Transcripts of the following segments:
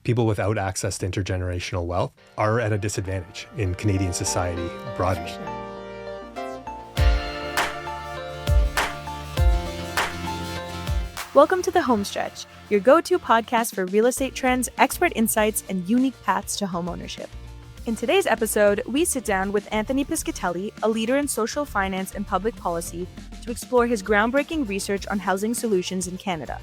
people without access to intergenerational wealth are at a disadvantage in Canadian society broadly. Welcome to The Homestretch, your go-to podcast for real estate trends, expert insights, and unique paths to homeownership. In today's episode, we sit down with Anthony Piscitelli, a leader in social finance and public policy, to explore his groundbreaking research on housing solutions in Canada.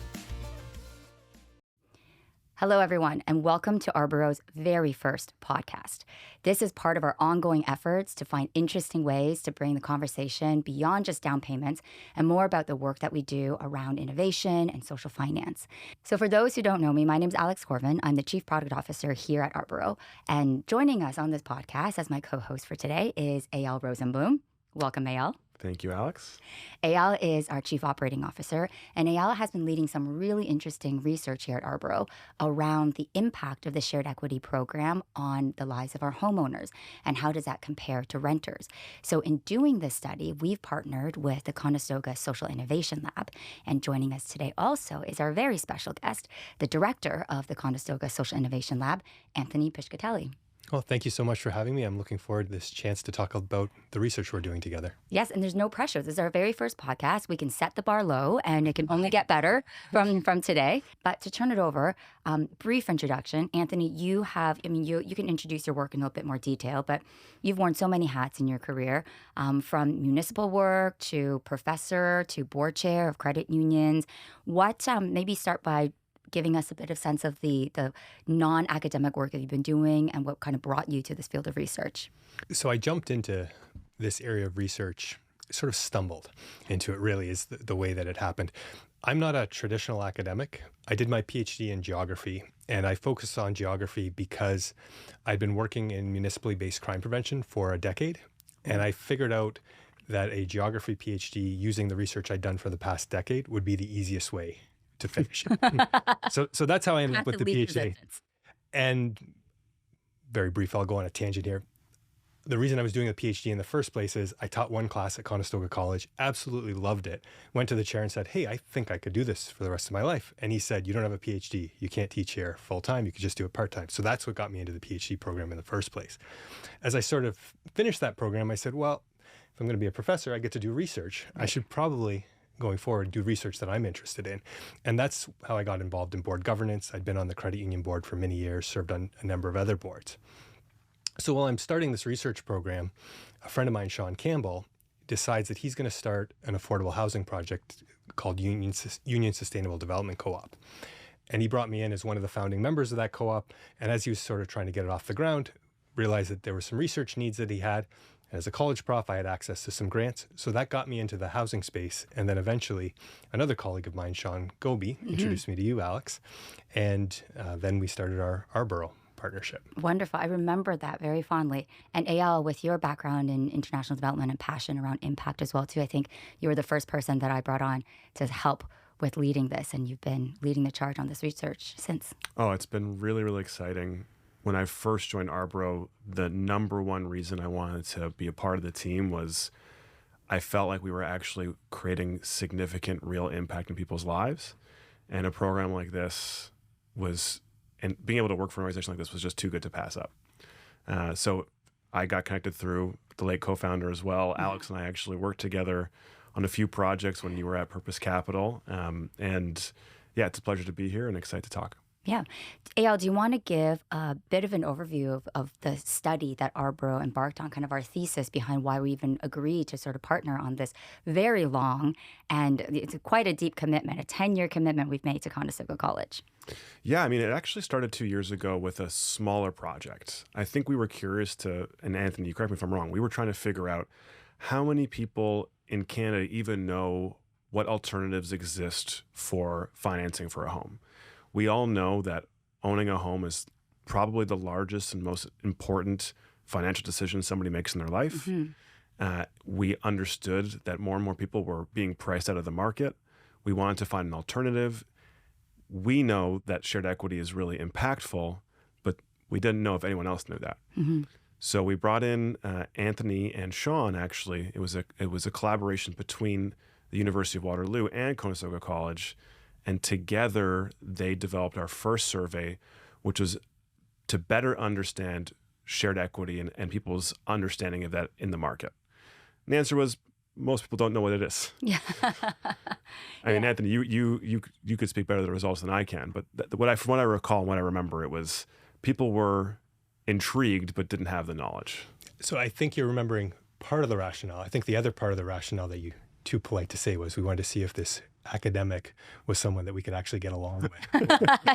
Hello, everyone, and welcome to Ourboro's very first podcast. This is part of our ongoing efforts to find interesting ways to bring the conversation beyond just down payments and more about the work that we do around innovation and social finance. So for those who don't know me, my name is Kjorven. I'm the Chief Product Officer here at Ourboro. And joining us on this podcast as my co-host for today is Eyal Rosenblum. Welcome, Eyal. Thank you, Alex. Eyal is our Chief Operating Officer, and Eyal has been leading some really interesting research here at Ourboro around the impact of the shared equity program on the lives of our homeowners, and how does that compare to renters. So in doing this study, we've partnered with the Conestoga Social Innovation Lab, and joining us today also is our very special guest, the Director of the Conestoga Social Innovation Lab, Anthony Piscitelli. Well, thank you so much for having me. I'm looking forward to this chance to talk about the research we're doing together. Yes, and there's no pressure. This is our very first podcast. We can set the bar low, and it can only get better from today. But to turn it over, brief introduction. Anthony, you can introduce your work in a little bit more detail, but you've worn so many hats in your career, from municipal work to professor to board chair of credit unions. Maybe start by giving us a bit of sense of the non-academic work that you've been doing and what kind of brought you to this field of research. So I jumped into this area of research, sort of stumbled into it, really, is the way that it happened. I'm not a traditional academic. I did my PhD in geography, and I focused on geography because I'd been working in municipally based crime prevention for a decade, and I figured out that a geography PhD using the research I'd done for the past decade would be the easiest way to finish it. So that's how I ended up with the PhD. And very brief, I'll go on a tangent here. The reason I was doing a PhD in the first place is I taught one class at Conestoga College, absolutely loved it, went to the chair and said, hey, I think I could do this for the rest of my life. And he said, you don't have a PhD. You can't teach here full time. You could just do it part time. So that's what got me into the PhD program in the first place. As I sort of finished that program, I said, well, if I'm going to be a professor, I get to do research. Right. I should probably going forward, do research that I'm interested in. And that's how I got involved in board governance. I'd been on the credit union board for many years, served on a number of other boards. So while I'm starting this research program, a friend of mine, Sean Campbell, decides that he's going to start an affordable housing project called Union Sustainable Development Co-op. And he brought me in as one of the founding members of that co-op. And as he was sort of trying to get it off the ground, realized that there were some research needs that he had. As a college prof, I had access to some grants. So that got me into the housing space. And then eventually, another colleague of mine, Sean Goby, introduced me to you, Alex. And then we started our Ourboro partnership. Wonderful. I remember that very fondly. And Eyal, with your background in international development and passion around impact as well, too, I think you were the first person that I brought on to help with leading this. And you've been leading the charge on this research since. Oh, it's been really, really exciting. When I first joined Ourboro, the number one reason I wanted to be a part of the team was I felt like we were actually creating significant real impact in people's lives. And a program like this and being able to work for an organization like this was just too good to pass up. So I got connected through the late co-founder as well. Mm-hmm. Alex and I actually worked together on a few projects when you were at Purpose Capital. And yeah, it's a pleasure to be here and excited to talk. Yeah. Eyal, do you want to give a bit of an overview of the study that Ourboro embarked on, kind of our thesis behind why we even agreed to sort of partner on this very long and it's quite a deep commitment, a 10-year commitment we've made to Conestoga College? Yeah, I mean, it actually started 2 years ago with a smaller project. I think we were curious and Anthony, you correct me if I'm wrong, we were trying to figure out how many people in Canada even know what alternatives exist for financing for a home. We all know that owning a home is probably the largest and most important financial decision somebody makes in their life. Mm-hmm. We understood that more and more people were being priced out of the market. We wanted to find an alternative. We know that shared equity is really impactful, but we didn't know if anyone else knew that. Mm-hmm. So we brought in Anthony and Sean, actually. It was a collaboration between the University of Waterloo and Conestoga College. And together, they developed our first survey, which was to better understand shared equity and people's understanding of that in the market. And the answer was, most people don't know what it is. Yeah. I mean, Anthony, you could speak better to the results than I can, but from what I recall and what I remember, it was people were intrigued but didn't have the knowledge. So I think you're remembering part of the rationale. I think the other part of the rationale that you too polite to say was we wanted to see if this academic was someone that we could actually get along with.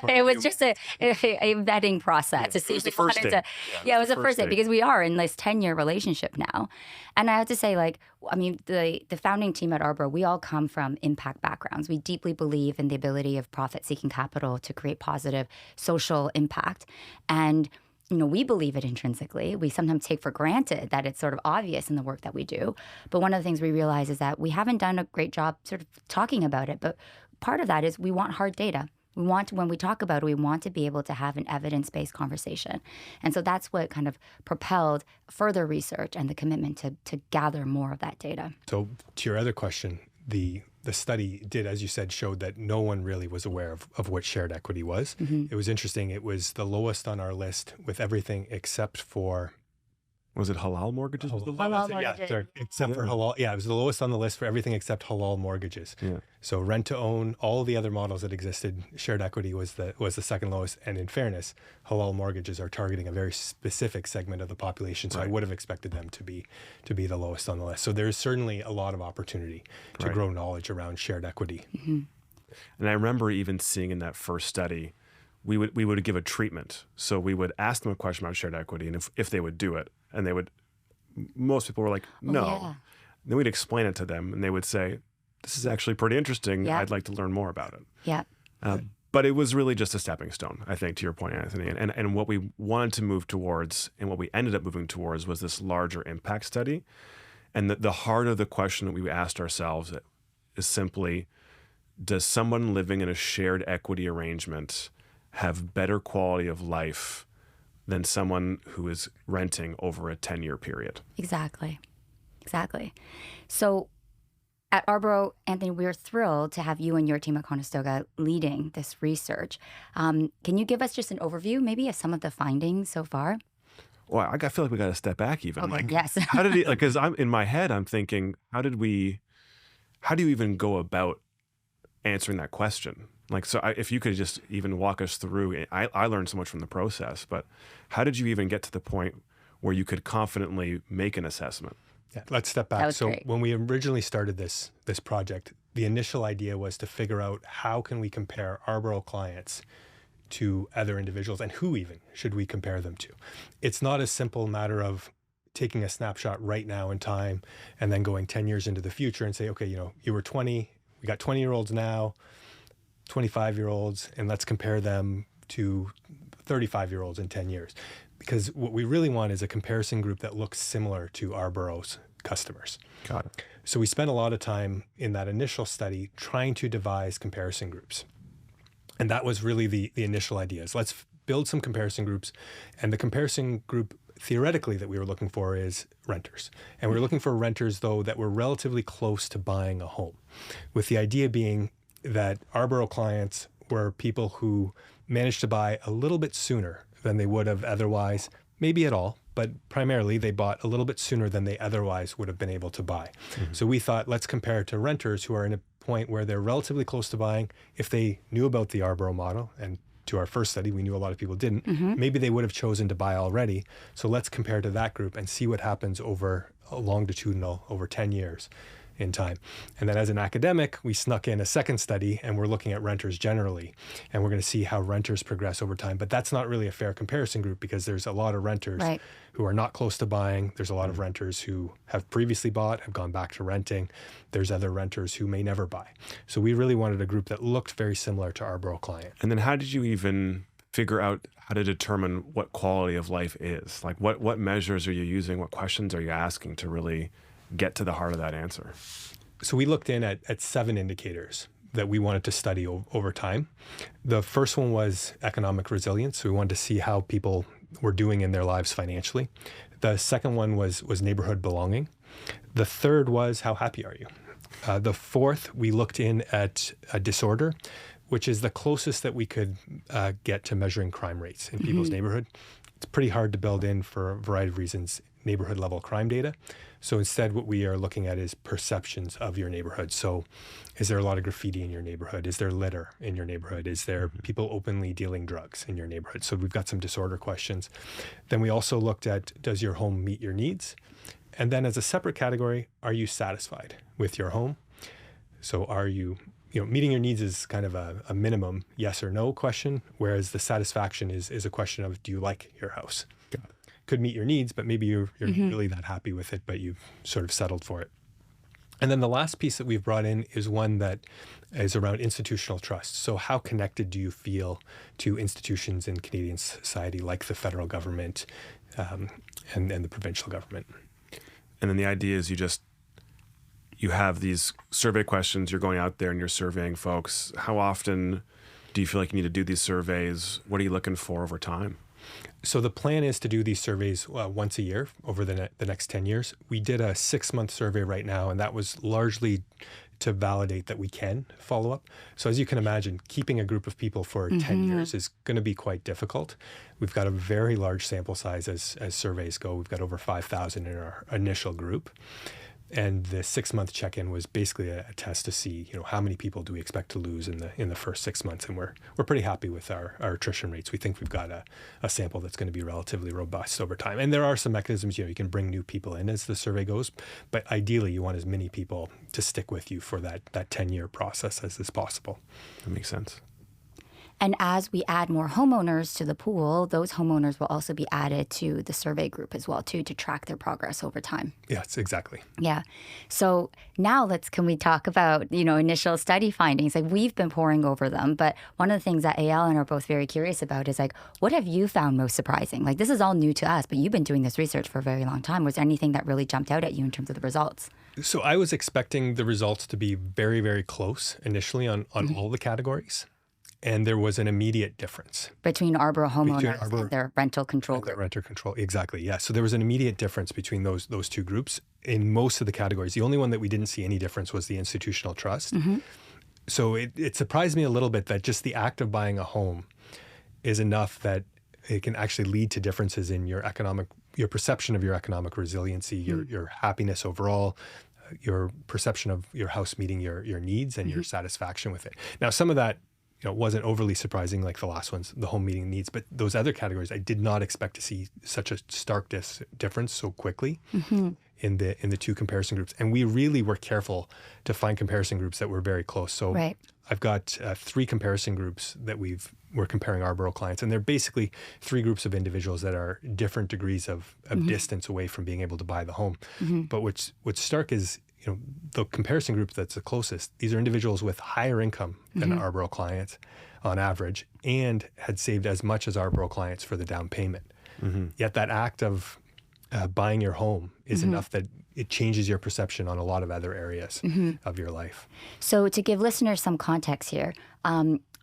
It was just a vetting process to see if we wanted to. Yeah, it was the first date because we are in this 10-year relationship now. And I have to say, the founding team at Ourboro, we all come from impact backgrounds. We deeply believe in the ability of profit-seeking capital to create positive social impact. And we believe it intrinsically. We sometimes take for granted that it's sort of obvious in the work that we do. But one of the things we realize is that we haven't done a great job sort of talking about it. But part of that is we want hard data. We want to, when we talk about it, we want to be able to have an evidence-based conversation. And so that's what kind of propelled further research and the commitment to gather more of that data. So to your other question, the study did, as you said, showed that no one really was aware of what shared equity was. Mm-hmm. It was interesting. It was the lowest on our list with everything except for... Was it halal mortgages? Halal Yeah, mortgages. sorry, except for halal. Yeah, it was the lowest on the list for everything except halal mortgages. Yeah. So rent to own, all the other models that existed, shared equity was the second lowest. And in fairness, halal mortgages are targeting a very specific segment of the population. So I would have expected them to be the lowest on the list. So there's certainly a lot of opportunity to grow knowledge around shared equity. Mm-hmm. And I remember even seeing in that first study, we would give a treatment. So we would ask them a question about shared equity, and if they would do it, and most people were like, no. Yeah. Then we'd explain it to them, and they would say, this is actually pretty interesting. Yeah. I'd like to learn more about it. Yeah. But it was really just a stepping stone, I think, to your point, Anthony. And what we wanted to move towards and what we ended up moving towards was this larger impact study. And the heart of the question that we asked ourselves is simply, does someone living in a shared equity arrangement have better quality of life than someone who is renting over a 10-year period? Exactly. So at Ourboro, Anthony, we're thrilled to have you and your team at Conestoga leading this research. Can you give us just an overview maybe of some of the findings so far? Well, I feel like we got to step back even. Okay, yes. How did he, because I'm in my head, I'm thinking, how do you even go about answering that question? If you could just even walk us through, I learned so much from the process, but how did you even get to the point where you could confidently make an assessment? Yeah, let's step back. That was So great. when we originally started this project, the initial idea was to figure out how can we compare Ourboro clients to other individuals, and who even should we compare them to? It's not a simple matter of taking a snapshot right now in time and then going 10 years into the future and say, okay, you were 20, we got 20-year-olds now, 25-year-olds, and let's compare them to 35-year-olds in 10 years. Because what we really want is a comparison group that looks similar to Ourboro's customers. Got it. So we spent a lot of time in that initial study trying to devise comparison groups. And that was really the initial idea, is let's build some comparison groups. And the comparison group theoretically that we were looking for is renters. And we were looking for renters, though, that were relatively close to buying a home, with the idea being that Ourboro clients were people who managed to buy a little bit sooner than they would have otherwise, maybe at all, but primarily they bought a little bit sooner than they otherwise would have been able to buy. Mm-hmm. So we thought, let's compare it to renters who are in a point where they're relatively close to buying. If they knew about the Ourboro model, and to our first study, we knew a lot of people didn't, maybe they would have chosen to buy already. So let's compare to that group and see what happens over a longitudinal, over 10 years in time. And then as an academic, we snuck in a second study, and we're looking at renters generally, and we're going to see how renters progress over time. But that's not really a fair comparison group, because there's a lot of renters who are not close to buying. There's a lot of renters who have previously bought, have gone back to renting. There's other renters who may never buy. So we really wanted a group that looked very similar to Ourboro client. And then how did you even figure out how to determine what quality of life is? Like what measures are you using? What questions are you asking to really get to the heart of that answer? So we looked in at 7 indicators that we wanted to study over time. The first one was economic resilience. So we wanted to see how people were doing in their lives financially. The second one was neighborhood belonging. The third was, how happy are you? The fourth, we looked in at a disorder, which is the closest that we could get to measuring crime rates in people's neighborhood. It's pretty hard to build in, for a variety of reasons, neighborhood level crime data. So instead, what we are looking at is perceptions of your neighborhood. So is there a lot of graffiti in your neighborhood? Is there litter in your neighborhood? Is there people openly dealing drugs in your neighborhood? So we've got some disorder questions. Then we also looked at, does your home meet your needs? And then as a separate category, are you satisfied with your home? So are you, meeting your needs is kind of a minimum yes or no question, whereas the satisfaction is a question of, do you like your house? Could meet your needs, but maybe you're really that happy with it, but you've sort of settled for it. And then the last piece that we've brought in is one that is around institutional trust. So how connected do you feel to institutions in Canadian society, like the federal government and the provincial government? And then the idea is you have these survey questions, you're going out there and you're surveying folks. How often do you feel like you need to do these surveys? What are you looking for over time? So the plan is to do these surveys once a year over the next 10 years. We did a 6-month survey right now, and that was largely to validate that we can follow up. So as you can imagine, keeping a group of people for 10 years is going to be quite difficult. We've got a very large sample size as surveys go. We've got over 5,000 in our initial group. And the 6-month check-in was basically a test to see, how many people do we expect to lose in the first 6 months, and we're pretty happy with our attrition rates. We think we've got a sample that's going to be relatively robust over time. And there are some mechanisms, you can bring new people in as the survey goes, but ideally you want as many people to stick with you for that 10-year process as is possible. That makes sense. And as we add more homeowners to the pool, those homeowners will also be added to the survey group as well, too, to track their progress over time. Yes, exactly. Yeah. So now can we talk about, initial study findings? Like, we've been poring over them, but one of the things that Eyal and I are both very curious about is, what have you found most surprising? This is all new to us, but you've been doing this research for a very long time. Was there anything that really jumped out at you in terms of the results? So I was expecting the results to be very, very close initially on all the categories. And there was an immediate difference. Between Ourboro homeowners and their rental control group. Their rental control, exactly, yeah. So there was an immediate difference between those two groups in most of the categories. The only one that we didn't see any difference was the institutional trust. So it surprised me a little bit that just the act of buying a home is enough that it can actually lead to differences in your perception of your economic resiliency, your happiness overall, your perception of your house meeting your needs and your satisfaction with it. Now, some of that wasn't overly surprising like the last ones, the home meeting needs, but those other categories, I did not expect to see such a stark difference so quickly in the two comparison groups. And we really were careful to find comparison groups that were very close. So I've got 3 comparison groups that we're comparing Ourboro clients, and they're basically 3 groups of individuals that are different degrees of distance away from being able to buy the home. But what's stark is, the comparison group that's the closest, these are individuals with higher income than Ourboro clients on average and had saved as much as Ourboro clients for the down payment. Yet that act of buying your home is enough that it changes your perception on a lot of other areas of your life. So to give listeners some context here,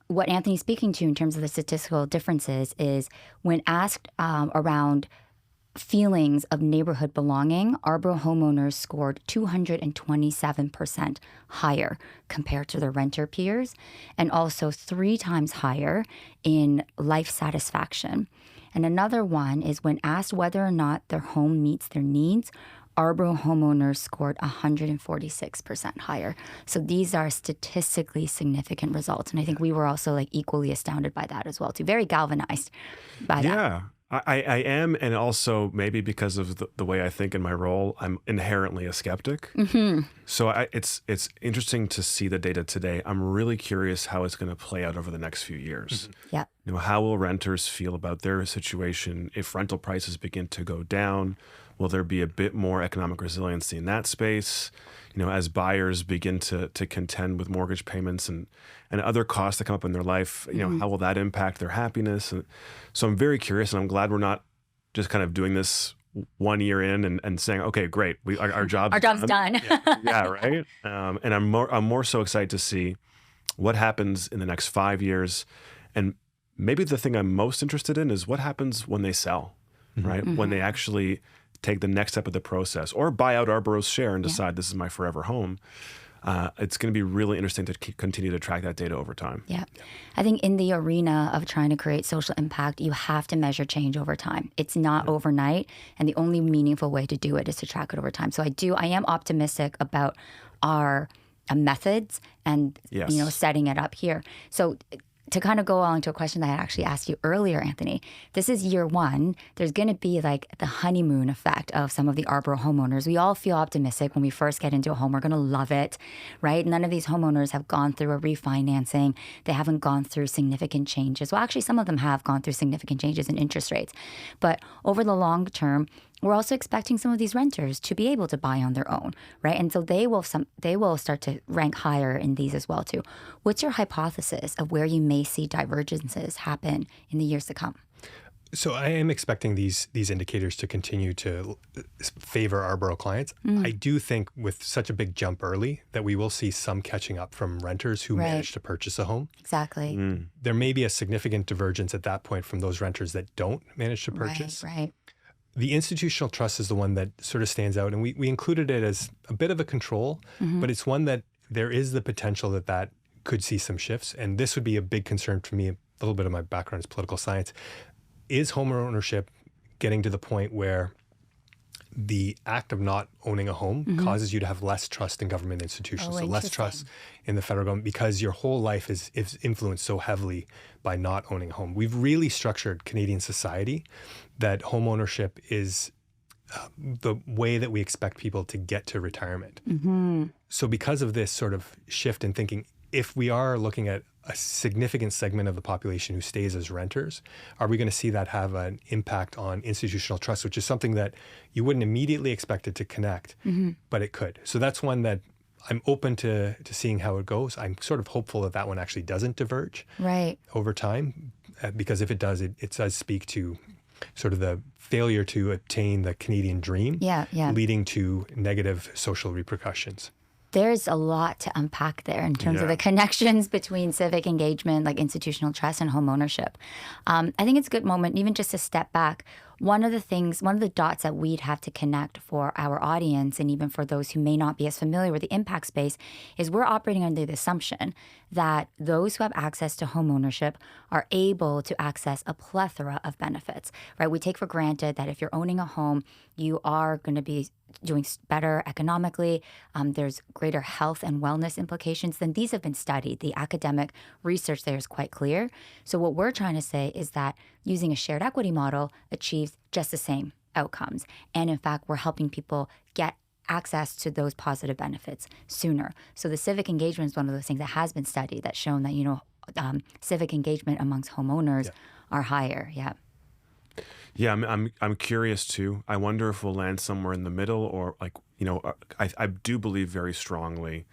what Anthony's speaking to in terms of the statistical differences is when asked around feelings of neighborhood belonging, Ourboro homeowners scored 227% higher compared to their renter peers, and also 3 times higher in life satisfaction. And another one is when asked whether or not their home meets their needs, Ourboro homeowners scored 146% higher. So these are statistically significant results. And I think we were also equally astounded by that as well, too. Very galvanized by that. Yeah. I am, and also maybe because of the way I think in my role, I'm inherently a skeptic. So it's interesting to see the data today. I'm really curious how it's going to play out over the next few years. Yeah. How will renters feel about their situation if rental prices begin to go down? Will there be a bit more economic resiliency in that space? As buyers begin to contend with mortgage payments and other costs that come up in their life, how will that impact their happiness? And so I'm very curious, and I'm glad we're not just kind of doing this 1 year in and saying, okay, great, our job's done. Yeah, right. And I'm more so excited to see what happens in the next 5 years. And maybe the thing I'm most interested in is what happens when they sell, right? When they actually take the next step of the process or buy out Ourboro's share and decide this is my forever home. it's going to be really interesting to continue to track that data over time. Yeah. I think in the arena of trying to create social impact, you have to measure change over time. It's not overnight, and the only meaningful way to do it is to track it over time. So I am optimistic about our methods and setting it up here. So to kind of go on to a question that I actually asked you earlier, Anthony, this is year one. There's going to be like the honeymoon effect of some of the Ourboro homeowners. We all feel optimistic when we first get into a home. We're going to love it, right? None of these homeowners have gone through a refinancing. They haven't gone through significant changes. Well, actually, some of them have gone through significant changes in interest rates. But over the long term, we're also expecting some of these renters to be able to buy on their own, right? And so they will start to rank higher in these as well too. What's your hypothesis of where you may see divergences happen in the years to come? So I am expecting these indicators to continue to favor Ourboro clients. I do think with such a big jump early that we will see some catching up from renters who manage to purchase a home. Exactly. There may be a significant divergence at that point from those renters that don't manage to purchase. Right. The institutional trust is the one that sort of stands out, and we included it as a bit of a control, but it's one that there is the potential that could see some shifts. And this would be a big concern for me. A little bit of my background is political science. Is home ownership getting to the point where the act of not owning a home causes you to have less trust in government institutions, so less trust in the federal government because your whole life is influenced so heavily by not owning a home? We've really structured Canadian society that home ownership is the way that we expect people to get to retirement. So because of this sort of shift in thinking, if we are looking at a significant segment of the population who stays as renters, are we going to see that have an impact on institutional trust, which is something that you wouldn't immediately expect it to connect, but it could. So that's one that I'm open to seeing how it goes. I'm sort of hopeful that one actually doesn't diverge over time, because if it does, it does speak to sort of the failure to attain the Canadian dream, leading to negative social repercussions. There's a lot to unpack there in terms of the connections between civic engagement, like institutional trust, and home ownership. I think it's a good moment, even just to step back. One of the dots that we'd have to connect for our audience, and even for those who may not be as familiar with the impact space, is we're operating under the assumption that those who have access to home ownership are able to access a plethora of benefits, right? We take for granted that if you're owning a home, you are going to be doing better economically. There's greater health and wellness implications. Then these have been studied. The academic research there is quite clear. So what we're trying to say is that using a shared equity model achieves just the same outcomes. And in fact, we're helping people get access to those positive benefits sooner. So the civic engagement is one of those things that has been studied that's shown that, civic engagement amongst homeowners are higher. Yeah, I'm curious too. I wonder if we'll land somewhere in the middle, or I do believe very strongly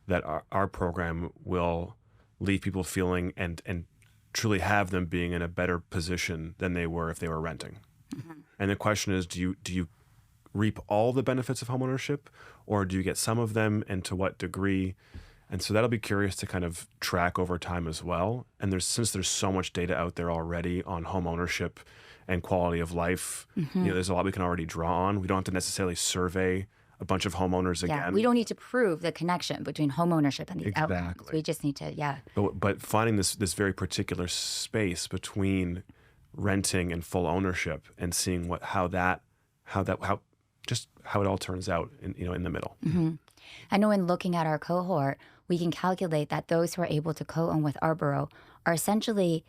that our program will leave people feeling and truly have them being in a better position than they were if they were renting. And the question is, do you reap all the benefits of homeownership, or do you get some of them, and to what degree? And so that'll be curious to kind of track over time as well. And since there's so much data out there already on home ownership and quality of life, there's a lot we can already draw on. We don't have to necessarily survey a bunch of homeowners again. We don't need to prove the connection between home ownership and these outcomes. We just need to, But finding this very particular space between renting and full ownership, and seeing how it all turns out in the middle. I know in looking at our cohort, we can calculate that those who are able to co-own with Ourboro are essentially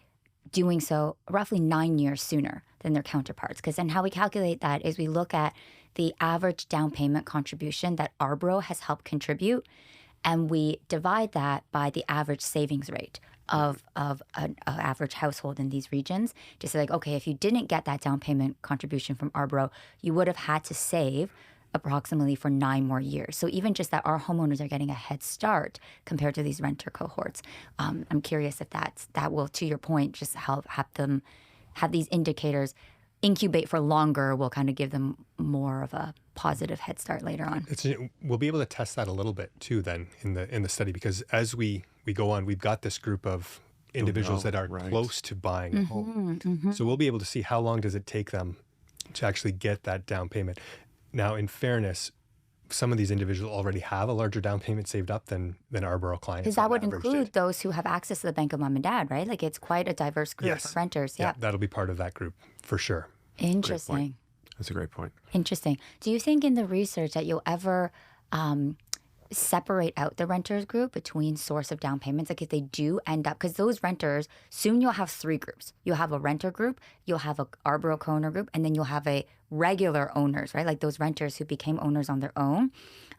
doing so roughly 9 years sooner than their counterparts. And how we calculate that is we look at the average down payment contribution that Ourboro has helped contribute, and we divide that by the average savings rate of an average household in these regions. Just like, okay, if you didn't get that down payment contribution from Ourboro, you would have had to save approximately for 9 more years. So even just that our homeowners are getting a head start compared to these renter cohorts. I'm curious if that will, to your point, just help have them have these indicators incubate for longer, will kind of give them more of a positive head start later on. We'll be able to test that a little bit too then in the study, because as we go on, we've got this group of individuals that are close to buying a home. So we'll be able to see how long does it take them to actually get that down payment. Now, in fairness, some of these individuals already have a larger down payment saved up than Ourboro clients. Because that on would average include did. those who have access to the bank of mom and dad, right? Like it's quite a diverse group Yes. of renters. Yeah, Yeah. that'll be part of that group for sure. Interesting. That's a great point. Interesting. Do you think in the research that you'll ever separate out the renters group between source of down payments? Like if they do end up, because those renters, soon you'll have three groups. You'll have a renter group, you'll have a Ourboro co-owner group, and then you'll have a regular owners, right? Like those renters who became owners on their own.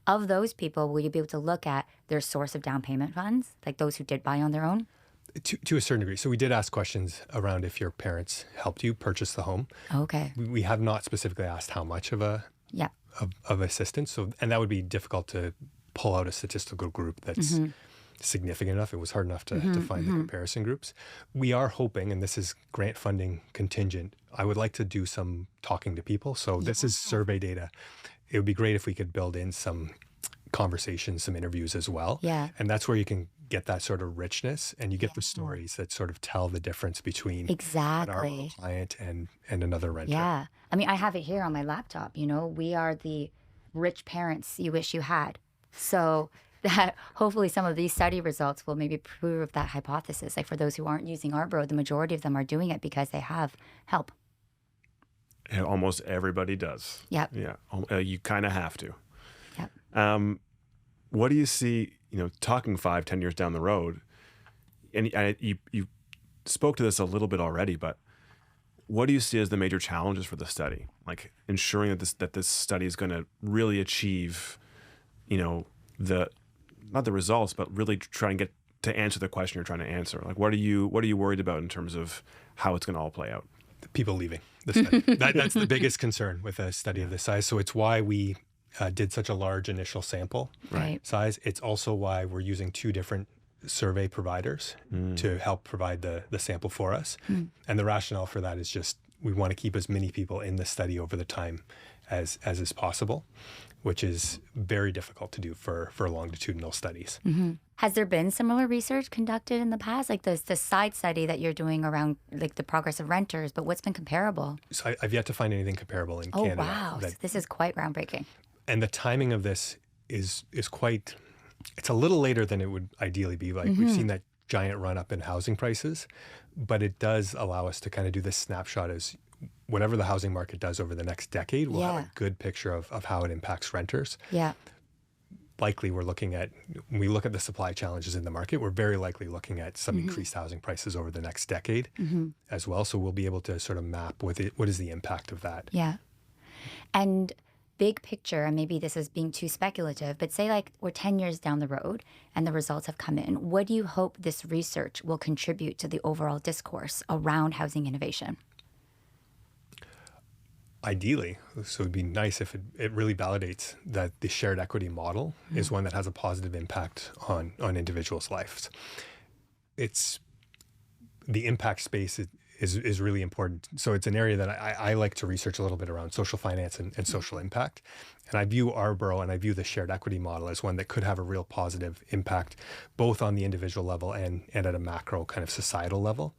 Of those people, will you be able to look at their source of down payment funds, like those who did buy on their own? To a certain degree. So we did ask questions around if your parents helped you purchase the home. Okay. We have not specifically asked how much of Yeah. of assistance. So, and that would be difficult to pull out a statistical group that's significant enough. It was hard enough to find the comparison groups. We are hoping, and this is grant funding contingent, I would like to do some talking to people. So this is survey data. It would be great if we could build in some conversations, some interviews as well. Yeah. And that's where you can get that sort of richness, and you get the stories that sort of tell the difference between an Exactly. Ourboro client and another renter. Yeah. I mean, I have it here on my laptop. You know, we are the rich parents you wish you had. So that hopefully some of these study results will maybe prove that hypothesis. Like for those who aren't using Ourboro, the majority of them are doing it because they have help. And almost everybody does. Yep. Yeah. You kind of have to. Yep. What do you see, talking 5-10 years down the road, and you spoke to this a little bit already, but what do you see as the major challenges for the study? Like ensuring that this study is going to really achieve, not the results, but really try and get to answer the question you're trying to answer. Like what are you worried about in terms of how it's going to all play out? The people leaving the study. That's the biggest concern with a study of this size. So it's why we did such a large initial sample Right. size. It's also why we're using two different survey providers to help provide the sample for us. And the rationale for that is just we want to keep as many people in the study over the time as is possible, which is very difficult to do for longitudinal studies. Has there been similar research conducted in the past? Like the side study that you're doing around like the progress of renters, but what's been comparable? So I've yet to find anything comparable in Oh, Canada. wow. So this is quite groundbreaking. And the timing of this is quite, it's a little later than it would ideally be. Like we've seen that giant run up in housing prices, but it does allow us to kind of do this snapshot as whatever the housing market does over the next decade, we'll have a good picture of how it impacts renters. Yeah. Likely when we look at the supply challenges in the market, we're very likely looking at some increased housing prices over the next decade as well. So we'll be able to sort of map what is the impact of that. Yeah. And big picture, and maybe this is being too speculative, but say like we're 10 years down the road and the results have come in. What do you hope this research will contribute to the overall discourse around housing innovation? Ideally, so it'd be nice if it really validates that the shared equity model is one that has a positive impact on individuals' lives. It's the impact space is really important. So it's an area that I like to research a little bit around social finance and social impact. And I view Ourboro and I view the shared equity model as one that could have a real positive impact, both on the individual level and at a macro kind of societal level.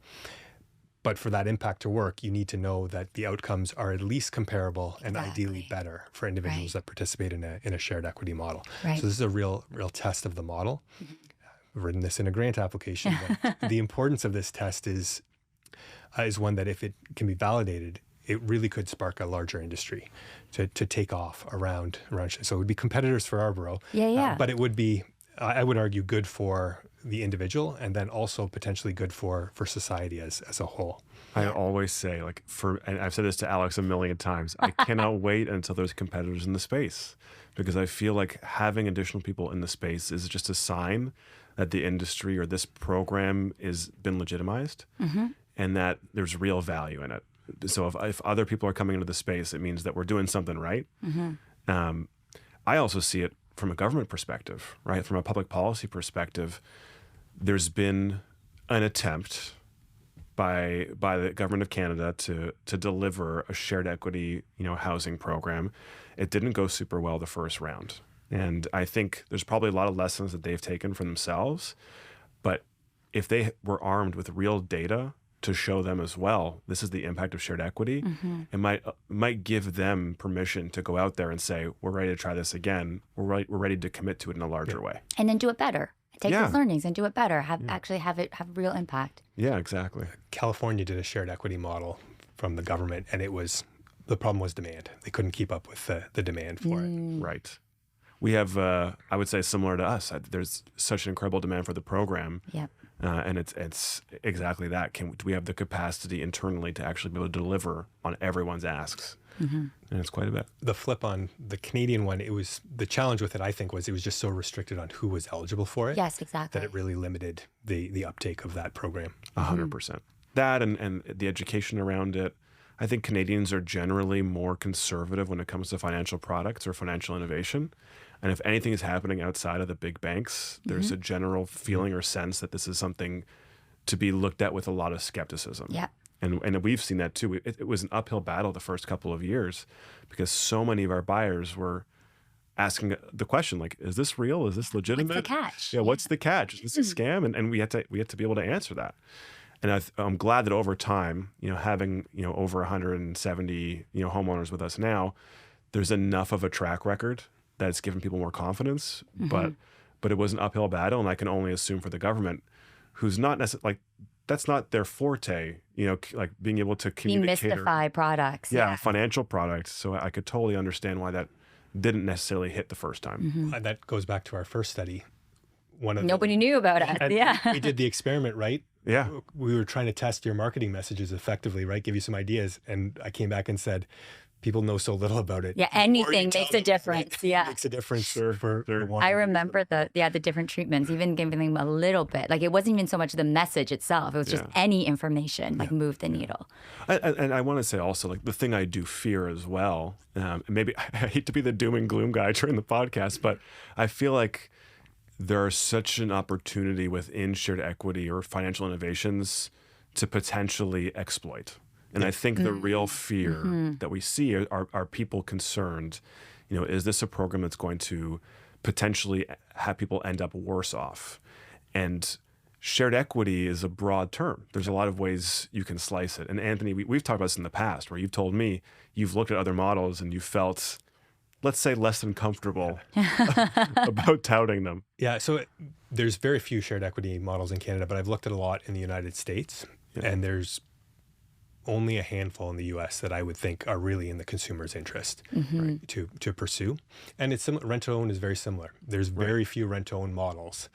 But for that impact to work, you need to know that the outcomes are at least comparable and ideally better for individuals that participate in a shared equity model. Right. So this is a real test of the model. I've written this in a grant application. But the importance of this test is one that if it can be validated, it really could spark a larger industry to take off around. So it would be competitors for Ourboro. Yeah. But it would be, I would argue, good for the individual and then also potentially good for society as a whole. I always say, and I've said this to Alex a million times, I cannot wait until there's competitors in the space because I feel like having additional people in the space is just a sign that the industry or this program is been legitimized and that there's real value in it. So if other people are coming into the space, it means that we're doing something right. I also see it from a government perspective, right? From a public policy perspective, there's been an attempt by the government of Canada to deliver a shared equity, housing program. It didn't go super well the first round. And I think there's probably a lot of lessons that they've taken for themselves. But if they were armed with real data to show them as well, this is the impact of shared equity. It might give them permission to go out there and say, we're ready to try this again. We're ready to commit to it in a larger way. And then do it better. Take Yeah. those learnings and do it better. Actually have real impact. Yeah, exactly. California did a shared equity model from the government, and the problem was demand. They couldn't keep up with the demand for it. Right. We have, I would say, similar to us. There's such an incredible demand for the program. Yep. And it's exactly that. Do we have the capacity internally to actually be able to deliver on everyone's asks? And it's quite a bit. The flip on the Canadian one, the challenge with it, I think, was it was just so restricted on who was eligible for it. Yes, exactly. That it really limited the uptake of that program. 100%. That and the education around it. I think Canadians are generally more conservative when it comes to financial products or financial innovation. And if anything is happening outside of the big banks, there's a general feeling or sense that this is something to be looked at with a lot of skepticism. Yeah. And we've seen that too. It was an uphill battle the first couple of years because so many of our buyers were asking the question, like, is this real? Is this legitimate? What's the catch? Yeah, what's the catch? Is this a scam? And we had to be able to answer that. And I'm glad that over time, having over 170 homeowners with us now, there's enough of a track record that it's given people more confidence. But it was an uphill battle, and I can only assume for the government, who's not necessarily that's not their forte, like being able to communicate. Demystify products. Yeah, financial products. So I could totally understand why that didn't necessarily hit the first time. That goes back to our first study. Nobody knew about us. Yeah. We did the experiment, right? Yeah. We were trying to test your marketing messages effectively, right? Give you some ideas. And I came back and said, people know so little about it. Yeah, anything makes a difference. Yeah. Makes a difference for one. I remember the different treatments, even giving them a little bit. Like, it wasn't even so much the message itself. It was just any information, moved the needle. And I want to say also, like, the thing I do fear as well, maybe I hate to be the doom and gloom guy during the podcast, but I feel like there's such an opportunity within shared equity or financial innovations to potentially exploit. And I think the real fear that we see are people concerned, is this a program that's going to potentially have people end up worse off? And shared equity is a broad term. There's a lot of ways you can slice it. And Anthony, we've talked about this in the past, where you've told me you've looked at other models and you felt, let's say, less than comfortable about touting them. Yeah, so there's very few shared equity models in Canada, but I've looked at a lot in the United States, and there's only a handful in the U.S. that I would think are really in the consumer's interest to pursue. And it's rent-to-own is very similar. There's very few rent-to-own models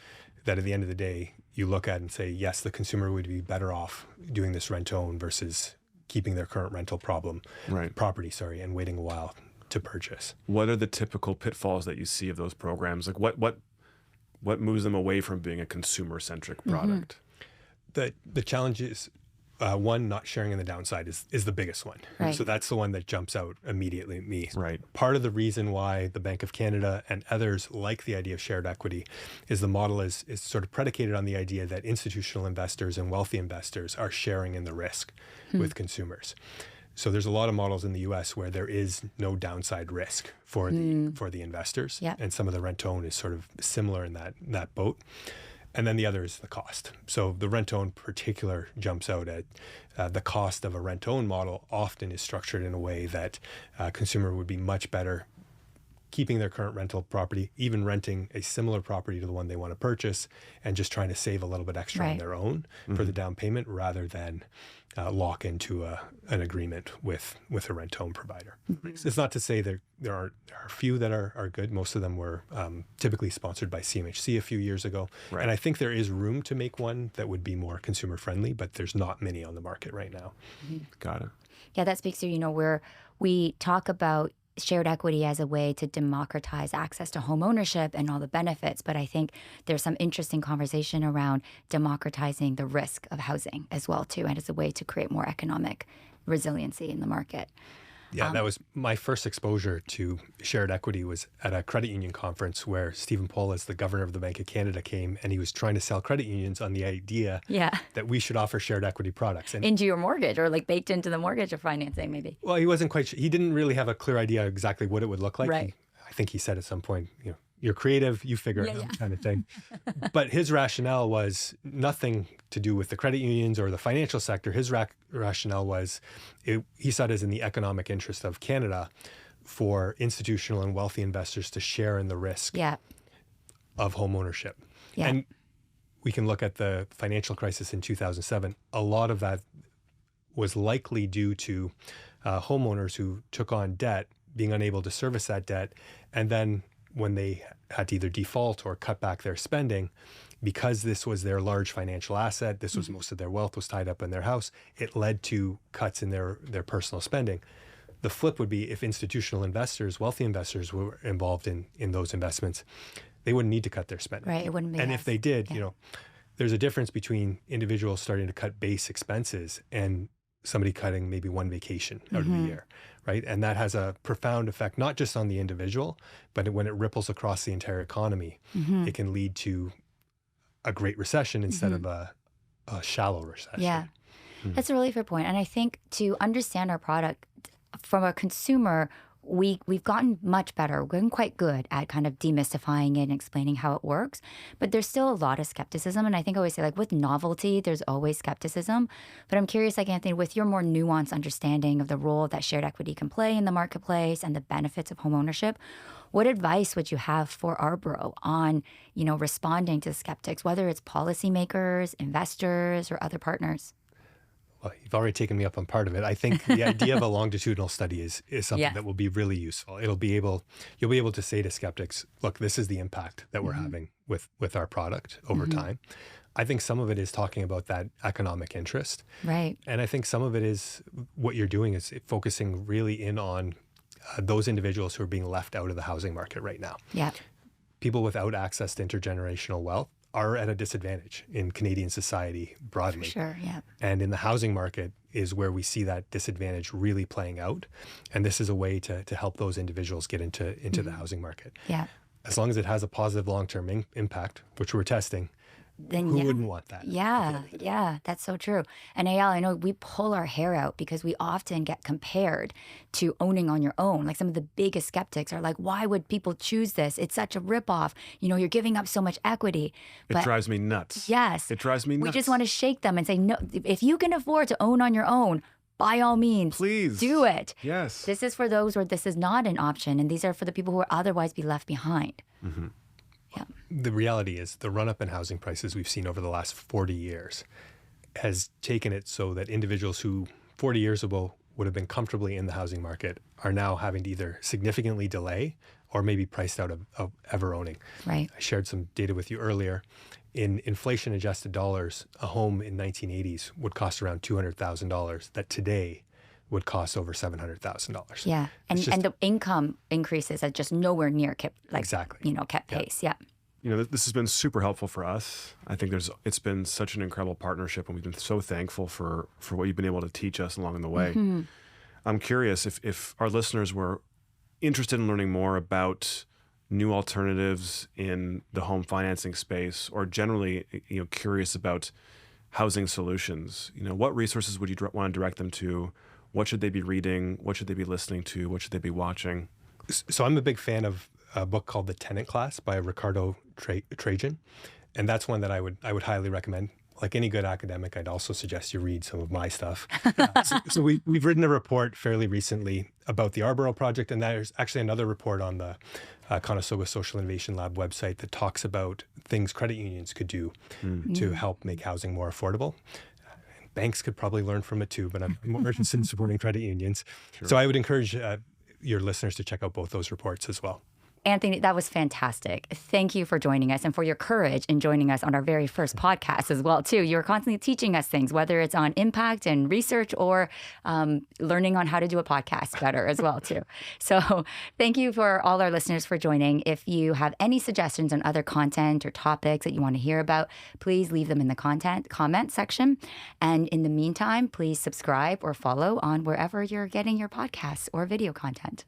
that at the end of the day, you look at and say, yes, the consumer would be better off doing this rent-to-own versus keeping their current rental property, and waiting a while to purchase. What are the typical pitfalls that you see of those programs? Like what moves them away from being a consumer-centric product? The challenge is, one, not sharing in the downside is the biggest one. Right. So that's the one that jumps out immediately at me. Right. Part of the reason why the Bank of Canada and others like the idea of shared equity is the model is sort of predicated on the idea that institutional investors and wealthy investors are sharing in the risk with consumers. So there's a lot of models in the U.S. where there is no downside risk for the investors, and some of the rent-to-own is sort of similar in that boat. And then the other is the cost. So the rent-to-own in particular jumps out at the cost of a rent-to-own model often is structured in a way that a consumer would be much better keeping their current rental property, even renting a similar property to the one they want to purchase, and just trying to save a little bit extra on their own for the down payment rather than lock into an agreement with a rent-to-own provider. It's not to say there are a few that are good. Most of them were typically sponsored by CMHC a few years ago. Right. And I think there is room to make one that would be more consumer-friendly, but there's not many on the market right now. Got it. Yeah, that speaks to, where we talk about shared equity as a way to democratize access to home ownership and all the benefits. But I think there's some interesting conversation around democratizing the risk of housing as well, too, and as a way to create more economic resiliency in the market. Yeah, that was my first exposure to shared equity was at a credit union conference where Stephen Polis, the governor of the Bank of Canada, came and he was trying to sell credit unions on the idea that we should offer shared equity products. And into your mortgage or like baked into the mortgage or financing maybe. Well, he wasn't quite sure. He didn't really have a clear idea exactly what it would look like. Right. I think he said at some point, you're creative, you figure it Yeah, out yeah. kind of thing. But his rationale was nothing to do with the credit unions or the financial sector. His rationale was he saw it as in the economic interest of Canada for institutional and wealthy investors to share in the risk Yeah. of home ownership. Yeah. And we can look at the financial crisis in 2007. A lot of that was likely due to homeowners who took on debt, being unable to service that debt, and then when they had to either default or cut back their spending, because this was their large financial asset, this was most of their wealth was tied up in their house, it led to cuts in their personal spending. The flip would be if institutional investors, wealthy investors were involved in those investments, they wouldn't need to cut their spending. Right. It wouldn't be. And as- if they did, yeah. there's a difference between individuals starting to cut base expenses and somebody cutting maybe one vacation out of the year, right? And that has a profound effect, not just on the individual, but when it ripples across the entire economy, it can lead to a great recession instead of a shallow recession. Yeah. That's a really fair point. And I think to understand our product from a consumer, we've gotten much better. We're getting quite good at kind of demystifying it and explaining how it works. But there's still a lot of skepticism. And I think I always say, like, with novelty, there's always skepticism. But I'm curious, like, Anthony, with your more nuanced understanding of the role that shared equity can play in the marketplace and the benefits of home ownership, what advice would you have for Ourboro on, responding to skeptics, whether it's policymakers, investors, or other partners? Well, you've already taken me up on part of it. I think the idea of a longitudinal study is something Yeah. that will be really useful. You'll be able to say to skeptics, look, this is the impact that we're having with our product over time. I think some of it is talking about that economic interest. Right. And I think some of it is what you're doing is focusing really in on those individuals who are being left out of the housing market right now. Yeah. People without access to intergenerational wealth are at a disadvantage in Canadian society broadly. Sure. Yeah. And in the housing market is where we see that disadvantage really playing out. And this is a way to help those individuals get into the housing market. Yeah. As long as it has a positive long-term impact, which we're testing, Then who yeah. wouldn't want that? Yeah, that's so true. And Ayala, I know we pull our hair out because we often get compared to owning on your own. Like, some of the biggest skeptics are like, why would people choose this? It's such a ripoff. You're giving up so much equity. It drives me nuts. Yes. It drives me nuts. We just want to shake them and say, no, if you can afford to own on your own, by all means, Please. do it. Yes. This is for those where this is not an option, and these are for the people who would otherwise be left behind. The reality is the run-up in housing prices we've seen over the last 40 years has taken it so that individuals who 40 years ago would have been comfortably in the housing market are now having to either significantly delay or maybe priced out of ever owning. Right. I shared some data with you earlier. In inflation-adjusted dollars, a home in 1980s would cost around $200,000 that today would cost over $700,000. Yeah. And the income increases are just nowhere near kept Exactly. kept pace. Yeah. This has been super helpful for us. I think it's been such an incredible partnership, and we've been so thankful for what you've been able to teach us along the way. I'm curious if our listeners were interested in learning more about new alternatives in the home financing space, or generally, curious about housing solutions. What resources would you want to direct them to? What should they be reading? What should they be listening to? What should they be watching? So I'm a big fan of a book called The Tenant Class by Ricardo Trajan. And that's one that I would highly recommend. Like any good academic, I'd also suggest you read some of my stuff. So we've written a report fairly recently about the Ourboro project, and there's actually another report on the Conestoga Social Innovation Lab website that talks about things credit unions could do to help make housing more affordable. Banks could probably learn from it too, but I'm more interested in supporting credit unions. Sure. So I would encourage your listeners to check out both those reports as well. Anthony, that was fantastic. Thank you for joining us and for your courage in joining us on our very first podcast as well, too. You're constantly teaching us things, whether it's on impact and research or learning on how to do a podcast better as well, too. So thank you for all our listeners for joining. If you have any suggestions on other content or topics that you want to hear about, please leave them in the comment section. And in the meantime, please subscribe or follow on wherever you're getting your podcasts or video content.